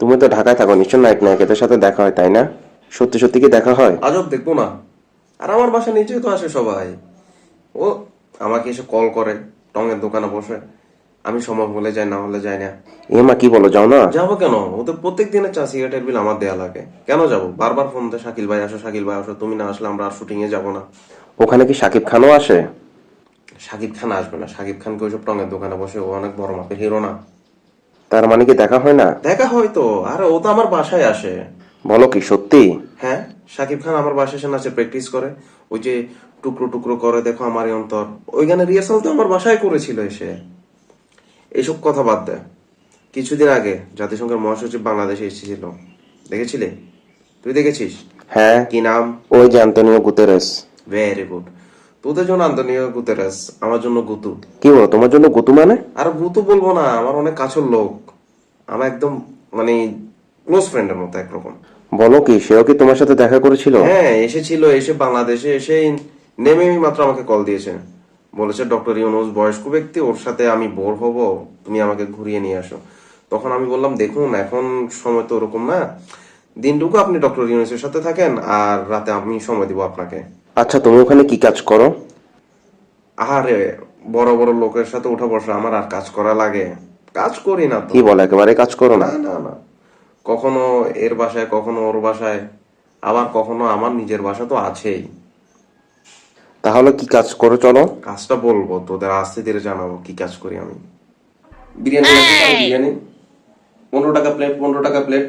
তুমি তো ঢাকায় থাকো, নিশ্চয় নায়ক নায়িকাদের সাথে দেখা হয়, তাই না? সত্যি সত্যি কি দেখা হয়? আজব দেখবো না। আর আমার বাসা নিচে তো আসে সবাই। ও আমাকে এসে কল করে, টঙের দোকানে বসে। আমি সময় হলে যাই, না হলে যাই না। মা কি বলো, যাও না? যাবো কেন? ওদের প্রত্যেক দিনের চা সিগারেটের বিল আমার দেয়া লাগে। কেন যাবো? বারবার ফোন দেয়, শাকিল ভাই আসো, শাকিল ভাই আসো, তুমি না আসলে আমরা আর শুটিং এ যাবো না। ওখানে কি শাকিব খানও আসে? শাকিব খান আসবে না? শাকিব খানকে ওইসব টঙের দোকানে বসে, ও অনেক বড় মাপের হিরো না। তার মানে কি দেখা হয় না? দেখা হয়তো, আরে ও তো আমার বাসায় আসে। বলো কি সত্যি? হ্যাঁ, শাকিব খান আমার বাসায় এসে নাচে প্র্যাকটিস করে। ওই যে টুকরো টুকরো করে দেখো আমার এই অন্তর, ওই গানের রিহার্সাল তো আমার বাসায় করেছিল এসে। এইসব কথা বাদ দেয়। কিছুদিন আগে জাতিসংঘের মহাসচিব বাংলাদেশে এসেছিল, দেখেছিলে? তুই দেখেছিস? হ্যাঁ, কি নাম? ওই যে আন্তোনিও গুতেরেস। Very good. তোদের জন্য আন্তোনিও গুতেরেস, আমার জন্য গুতু। কি বলো, তোমার জন্য গুতু মানে? আর গুতু বলবো না, আমার অনেক কাছের লোক। আমার একদম মানে ক্লোজ ফ্রেন্ডের মতো একরকম। বলো কি, সেও কি তোমার সাথে দেখা করেছিল? হ্যাঁ, এসেছিল, এসে বাংলাদেশে এসে নেমেই মাত্র আমাকে কল দিয়েছে। বলেছে ডক্টর ইউনূস বয়স্ক ব্যক্তি, ওর সাথে আমি বোর হব, তুমি আমাকে ঘুরিয়ে নিয়ে আসো। তখন আমি বললাম দেখুন এখন সময় তো ওরকম না, দিনটুকু আপনি ডক্টর ইউনূসের সাথে থাকেন আর রাতে আমি সময় দিব আপনাকে। আচ্ছা, তুমি ওখানে কি কাজ করো? আরে বড় বড় লোকের সাথে উঠা বসা, আমার আর কাজ করা লাগে? কাজ করি না তো। কি বলো, একেবারে কাজ করো না? না না না, কখনো এর বাসায়, কখনো ওর বাসায়, আবার কখনো আমার নিজের বাসা তো আছেই। তাহলে কি কাজ করো, চলো। কাজটা বলবো, তোদের আস্তে ধীরে জানাবো কি কাজ করি আমি। বিরিয়ানি লাগবে কারো? বিরিয়ানি 15 টাকা প্লেট, 15 টাকা প্লেট।